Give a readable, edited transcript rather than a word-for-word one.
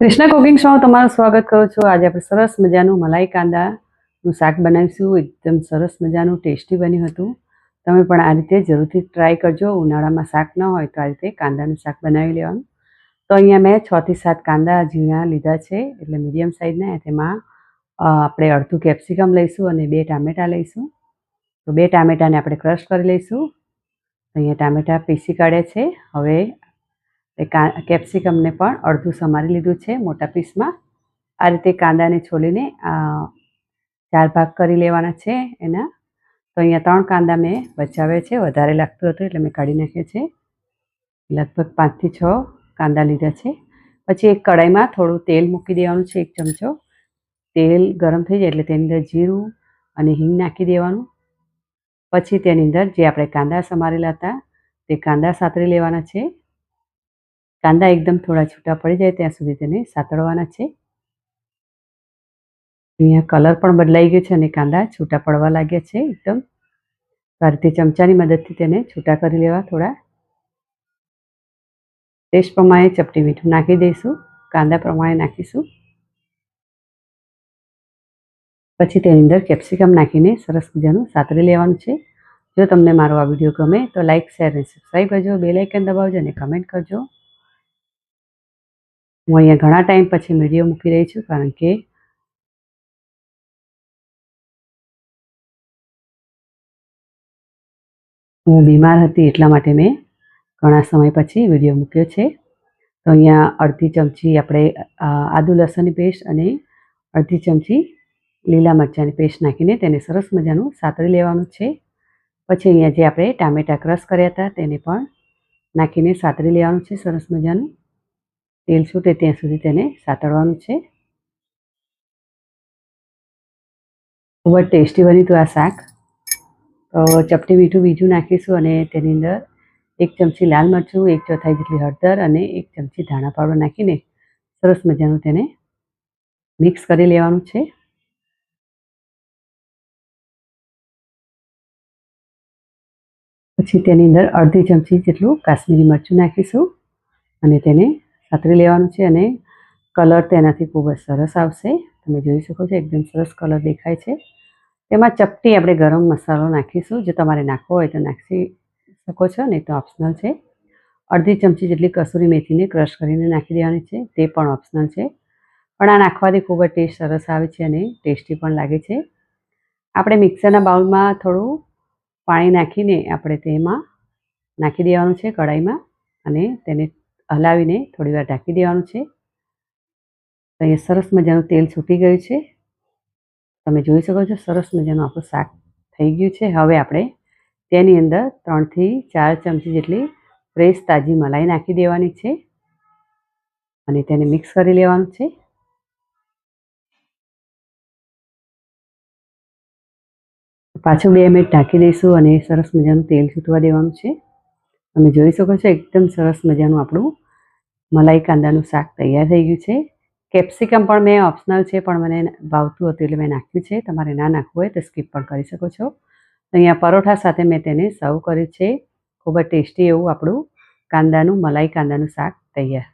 Krishna cooking શોમાં તમારું સ્વાગત કરું છું। આજે આપણે સરસ મજાનું મલાઈ કાંદાનું શાક બનાવીશું। એકદમ સરસ મજાનું ટેસ્ટી બન્યું હતું। તમે પણ આ રીતે જરૂરથી ટ્રાય કરજો। ઉનાળામાં શાક ન હોય તો આ રીતે કાંદાનું શાક બનાવી લેવાનું। તો અહીંયા મેં 6 થી 7 કાંદા ઝીણા લીધા છે, એટલે મીડિયમ સાઇઝના। તેમાં આપણે અડધું કેપ્સિકમ લઈશું અને 2 ટામેટાં લઈશું। તો 2 ટામેટાને આપણે ક્રશ કરી લઈશું। અહીંયા ટામેટાં પીસી કાઢ્યા છે। હવે કેપ્સિકમને પણ અડધું સમારી લીધું છે મોટા પીસમાં। આ રીતે કાંદાને છોલીને 4 ભાગ કરી લેવાના છે એના। તો અહીંયા 3 કાંદા મેં બચાવ્યા છે, વધારે લાગતું હતું એટલે મેં કાઢી નાખ્યા છે। લગભગ 5 થી 6 કાંદા લીધા છે। પછી એક કઢાઈમાં થોડું તેલ મૂકી દેવાનું છે, 1 ચમચો। તેલ ગરમ થઈ જાય એટલે તેની અંદર જીરું અને હિંગ નાખી દેવાનું। પછી તેની અંદર જે આપણે કાંદા સમારેલા હતા તે કાંદા સાતરી લેવાના છે। કાંદા એકદમ થોડા છૂટા પડી જાય ત્યાં સુધી તેને સાતળવાના છે। અહીંયા કલર પણ બદલાઈ ગયો છે અને કાંદા છૂટા પડવા લાગ્યા છે એકદમ। આ રીતે ચમચાની મદદથી તેને છૂટા કરી લેવા થોડા। ટેસ્ટ પ્રમાણે ચપટી મીઠું નાખી દઈશું, કાંદા પ્રમાણે નાખીશું। પછી તેની અંદર કેપ્સિકમ નાખીને સરસ મજાનું સાતરી લેવાનું છે। જો તમને મારો આ વિડીયો ગમે તો લાઇક, શેર અને સબસ્ક્રાઈબ કરજો, બેલ આઇકન દબાવજો અને કમેન્ટ કરજો। હું અહીંયા ઘણા ટાઈમ પછી વિડીયો મૂકી રહી છું, કારણ કે હું બીમાર હતી એટલા માટે મેં ઘણા સમય પછી વિડીયો મૂક્યો છે। તો અહીંયા અડધી ચમચી આપણે આદુ લસણની પેસ્ટ અને અડધી ચમચી લીલા મરચાંની પેસ્ટ નાખીને તેને સરસ મજાનું સાતળી લેવાનું છે। પછી અહીંયા જે આપણે ટામેટાં ક્રશ કર્યા હતા તેને પણ નાખીને સાતળી લેવાનું છે સરસ મજાનું। તેલ છૂટે ત્યાં સુધી તેને સાતળવાનું છે। ખૂબ જ ટેસ્ટી બન્યું હતું આ શાક। તો ચપટી મીઠું બીજું નાખીશું અને તેની અંદર 1 ચમચી લાલ મરચું, 1/4 જેટલી હળદર અને 1 ચમચી ધાણા પાવડર નાખીને સરસ મજાનું તેને મિક્સ કરી લેવાનું છે। પછી તેની અંદર અડધી ચમચી જેટલું કાશ્મીરી મરચું નાખીશું અને તેને સાતળી લેવાનું છે અને કલર તેનાથી ખૂબ જ સરસ આવશે। તમે જોઈ શકો છો એકદમ સરસ કલર દેખાય છે। તેમાં ચપટી આપણે ગરમ મસાલો નાખીશું। જો તમારે નાખવો હોય તો નાખી શકો છો, નહીં તો ઓપ્શનલ છે। અડધી ચમચી જેટલી કસૂરી મેથીને ક્રશ કરીને નાખી દેવાની છે, તે પણ ઓપ્શનલ છે। પણ આ નાખવાથી ખૂબ જ ટેસ્ટ સરસ આવે છે અને ટેસ્ટી પણ લાગે છે। આપણે મિક્સરના બાઉલમાં થોડું પાણી નાખીને આપણે તેમાં નાખી દેવાનું છે કઢાઈમાં અને તેને હલાવીને થોડીવાર ઢાંકી દેવાનું છે। તો અહીંયા સરસ મજાનું તેલ છૂટી ગયું છે, તમે જોઈ શકો છો। સરસ મજાનું આપણું શાક થઈ ગયું છે। હવે આપણે તેની અંદર 3 થી 4 ચમચી જેટલી ફ્રેશ તાજી મલાઈ નાખી દેવાની છે અને તેને મિક્સ કરી લેવાનું છે। પાછું 2 મિનિટ ઢાંકી દઈશું અને સરસ મજાનું તેલ છૂટવા દેવાનું છે। તમે જોઈ શકો છો એકદમ સરસ મજાનું આપણું મલાઈ કાંદાનું શાક તૈયાર થઈ ગયું છે। કેપ્સિકમ પણ મેં ઓપ્શનલ છે, પણ મને ભાવતું હતું એટલે મેં નાખ્યું છે। તમારે ના નાખવું હોય તો સ્કીપ પણ કરી શકો છો। અહીંયા પરોઠા સાથે મેં તેને સર્વ કર્યું છે। ખૂબ જ ટેસ્ટી એવું આપણું મલાઈ કાંદાનું શાક તૈયાર।